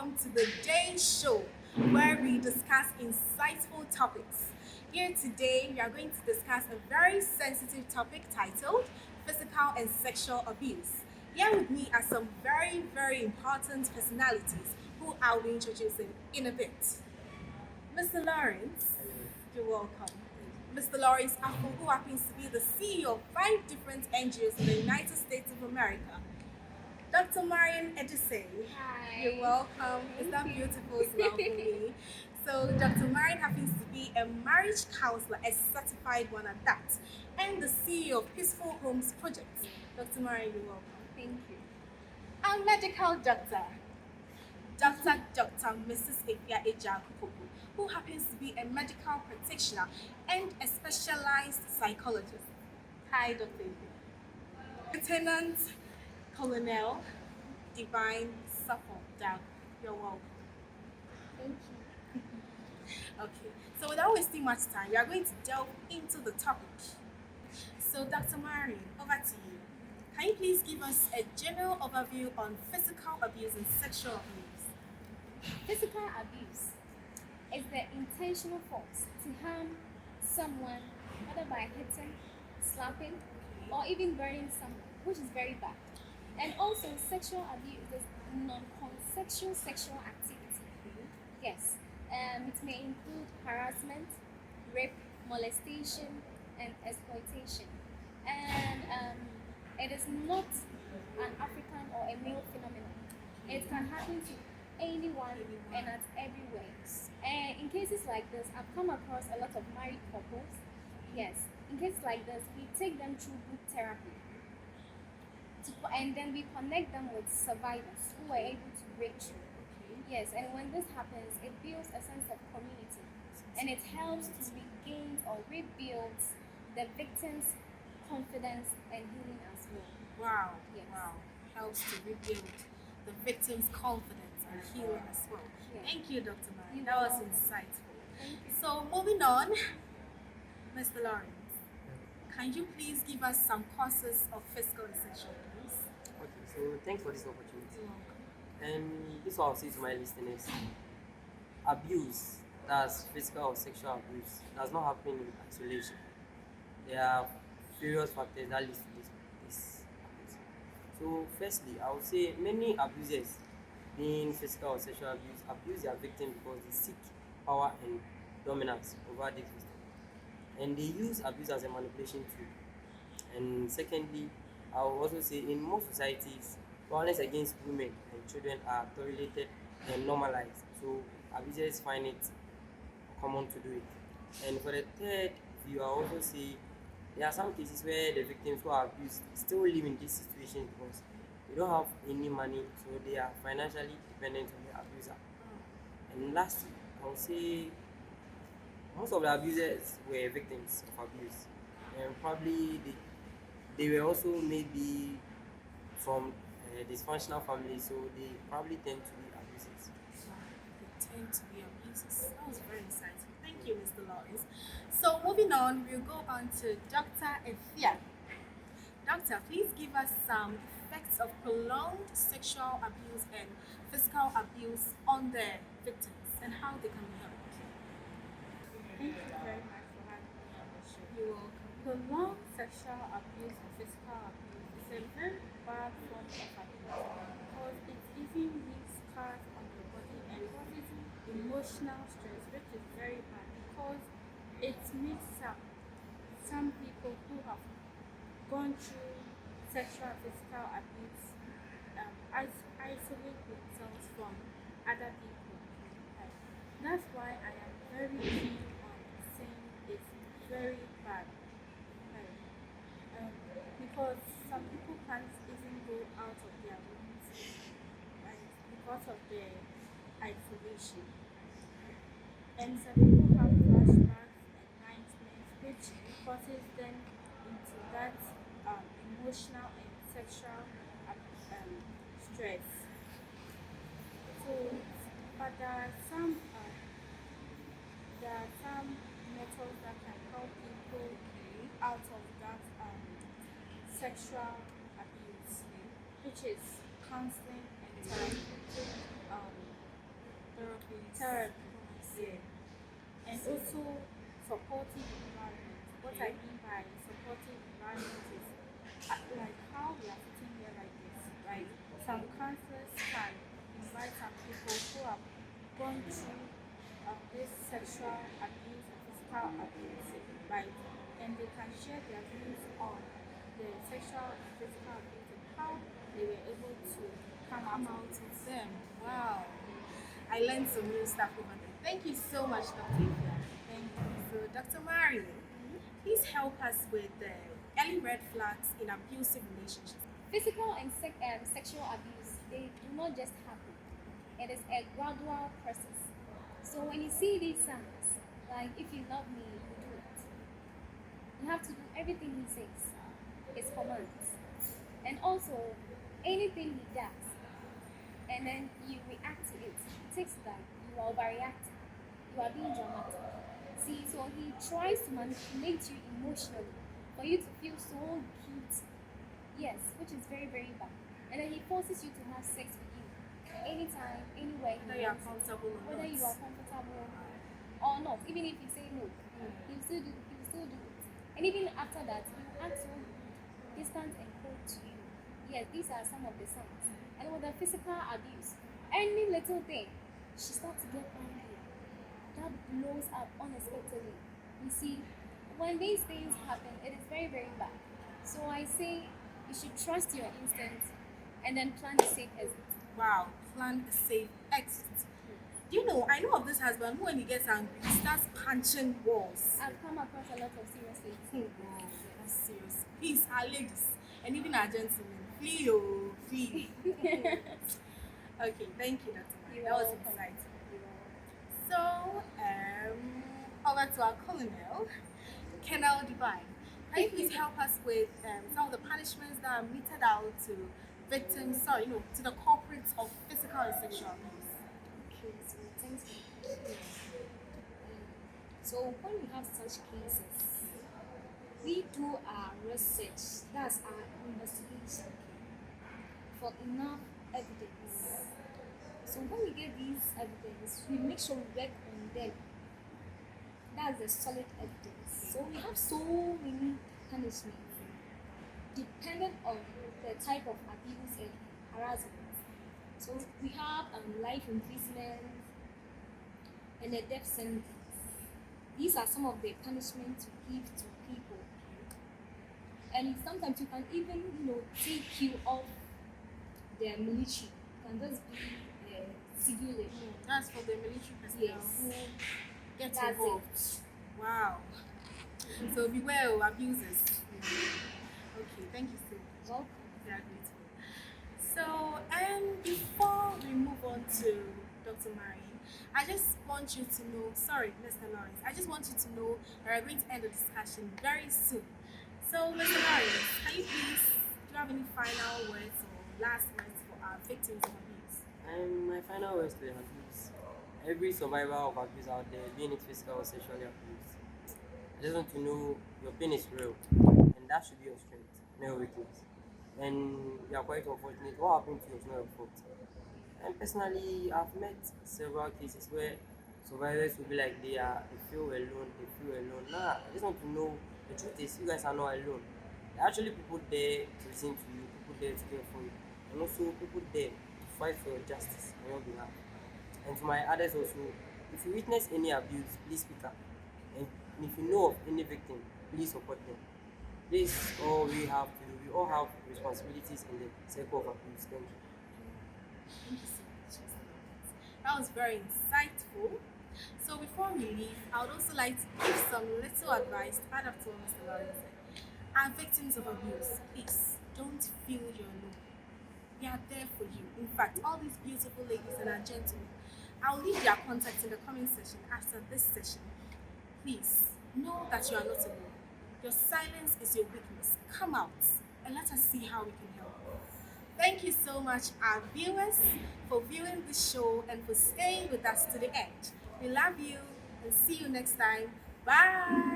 welcome to the Day Show, where we discuss insightful topics. Here today, we are going to discuss a very sensitive topic titled Physical and Sexual Abuse. Here with me are some very important personalities who I'll be introducing in a bit. Mr. Lawrence, you're welcome. Mr. Lawrence Afo, who happens to be the CEO of five different NGOs in the United States of America. Dr. Marian Edise, you're Hi. welcome. Is that Thank you. beautiful smile for me? So, Dr. Marian happens to be a marriage counselor, a certified one at that, and the CEO of Peaceful Homes Project. Dr. Marian, you're welcome. Thank you. A medical doctor, Dr. Mrs. Efia Ejakupoku, who happens to be a medical practitioner and a specialized psychologist. Hi, Dr. Efia. Lieutenant Colonel Divine Suffolk Down. You're welcome. Thank you. Okay, so without wasting much time, we are going to delve into the topic. So, Dr. Marion, over to you. Can you please give us a general overview on physical abuse and sexual abuse? Physical abuse is the intentional force to harm someone, whether by hitting, slapping, or even burning someone, which is very bad. And also, sexual abuse is non-consensual sexual activity. Yes, it may include harassment, rape, molestation, and exploitation. And it is not an African or a male phenomenon. It can happen to anyone and at everywhere. And in cases like this, I've come across a lot of married couples. Yes, in cases like this, we take them through group therapy and then we connect them with survivors who were able to break through. Yes, and when this happens, it builds a sense of community and it helps to regain or rebuild the victim's confidence and healing as well. Wow, Yes. wow. Helps to rebuild the victim's confidence and healing as well. Yeah. Thank you, Dr. Marion. You're That was welcome. insightful. Thank you. So, moving on, Mr. Lawrence, can you please give us some causes of physical and sexual abuse? Okay, so thanks for this opportunity. You're welcome. And this one I'll say to my listeners: abuse, that's physical or sexual abuse, does not happen in isolation. There are various factors that lead to this abuse. So, firstly, I would say many abusers, being physical or sexual abuse their victim because they seek power and dominance over this victim, and they use abuse as a manipulation tool. And secondly, I will also say in most societies, violence against women and children are tolerated and normalized. So abusers find it common to do it. And for the third view, I also say there are some cases where the victims who are abused still live in this situation because they don't have any money, so they are financially dependent on the abuser. And lastly, I would say most of the abusers were victims of abuse, and probably they were also maybe from dysfunctional families, so they probably tend to be abusers. They tend to be abusers. That was very insightful. Thank you, Mr. Lawrence. So, moving on, we'll go on to Dr. Efia. Doctor, please give us some effects of prolonged sexual abuse and physical abuse on the victims and how they can be helped. Thank you very much for having me on the show. You're welcome. Prolonged sexual abuse or physical abuse is a very bad form of abuse because it even leaves scars on the body and causes emotional stress, which is very bad because it makes some people who have gone through sexual and physical abuse isolate themselves from other people. Like, that's why I am very keen on saying it's very bad. Like, because some people can't even go out of their rooms, right, because of the isolation. And some people have flashbacks and nightmares, which causes them into that emotional and sexual stress. So, but there are some methods that can help people out of that sexual abuse, which is counseling and therapy. Um, Therapies. therapy. Yeah. And also supportive environment. What I mean by supportive environment is like how we are sitting here like this, right? Some counselors can invite some people who have gone through this sexual abuse or physical abuse, right? And they can share their views on the sexual and physical abuse and how they were able to come out Come of out it. of them. Wow. I learned some new stuff over there. Thank you so much, Dr. Ifya. Thank you. So, Dr. Marion, please help us with the early red flags in abusive relationships. Physical and sexual abuse, they do not just happen. It is a gradual process. So when you see these signs, like if you love me, you do it. You have to do everything he says, his commands. And also, anything he does, and then you react to it, it takes that you are overreacting, you are being dramatic. See, so he tries to manipulate you emotionally for you to feel so guilty. Yes, which is very, very bad. And then he forces you to have sex with you anytime, anywhere he Whether you are wants. comfortable or Whether not. you are comfortable or not, even if you say no, Mm. he will still do it. And even after that, he will act so distant and cold to you. Yes, these are some of the signs. And with the physical abuse, any little thing, she starts to get angry. That blows up unexpectedly. You see, when these things happen, it is very, very bad. So I say you should trust your instincts and then plan a safe exit. Wow, plan a safe exit. Do you know, I know of this husband who, when he gets angry, he starts punching walls. I've come across a lot of serious Hmm, cases. wow, that's serious. Please, our ladies, and even our gentlemen, flee, oh, flee. Okay, thank you, Dr. Mari. You're That was welcome. exciting. You're welcome. So, over to our colonel, Colonel Divine. Can you please help us with some of the punishments that are meted out to victims, sorry, no, to the culprits of physical and sexual abuse? Okay, so thanks for the question. So when we have such cases, we do our research, that's our investigation for enough evidence. So when we get these evidence, we make sure we work on them. That's the solid evidence. So we have so many punishments dependent on the type of abuse and harassment. So we have life imprisonment and a death sentence. These are some of the punishments we give to people. And sometimes you can even, take you off the military. You can just be civil level. That's for the military personnel Yes. who get That's involved. it. Wow. So beware of abusers. Okay, thank you so much. Welcome. We are grateful. So, before we move on to Dr. Mari, I just want you to know, sorry, Mr. Lawrence, I just want you to know that we're going to end the discussion very soon. So, Mr. Lawrence, can you please, do you have any final words or last words for our victims of abuse? And my final words to the abuse. Every survivor of abuse out there, being it physical or sexually abused, I just want to know your pain is real, and that should be your strength, not your weakness. And you are quite unfortunate. What happened to you was not your fault. And personally, I've met several cases where survivors will be like they feel alone, they feel alone. Nah, I just want to know the truth is you guys are not alone. There are actually people there to listen to you, people there to care for you, and also people there to fight for your justice on your behalf. And to my others also, if you witness any abuse, please speak up. And if you know of any victim, please support them. This is all we have to do. We all have responsibilities in the circle of abuse. Thank you. Thank you so much, Mr. Lawrence. That was very insightful. So before we leave, I would also like to give some little advice to add up to what Mr. Lawrence said. Our victims of abuse, please don't feel you're alone. We are there for you. In fact, all these beautiful ladies and our gentlemen, I'll leave their contacts in the comment section after this session. Please know that you are not alone. Your silence is your weakness. Come out and let us see how we can help. Thank you so much, our viewers, for viewing this show and for staying with us to the end. We love you and see you next time. Bye.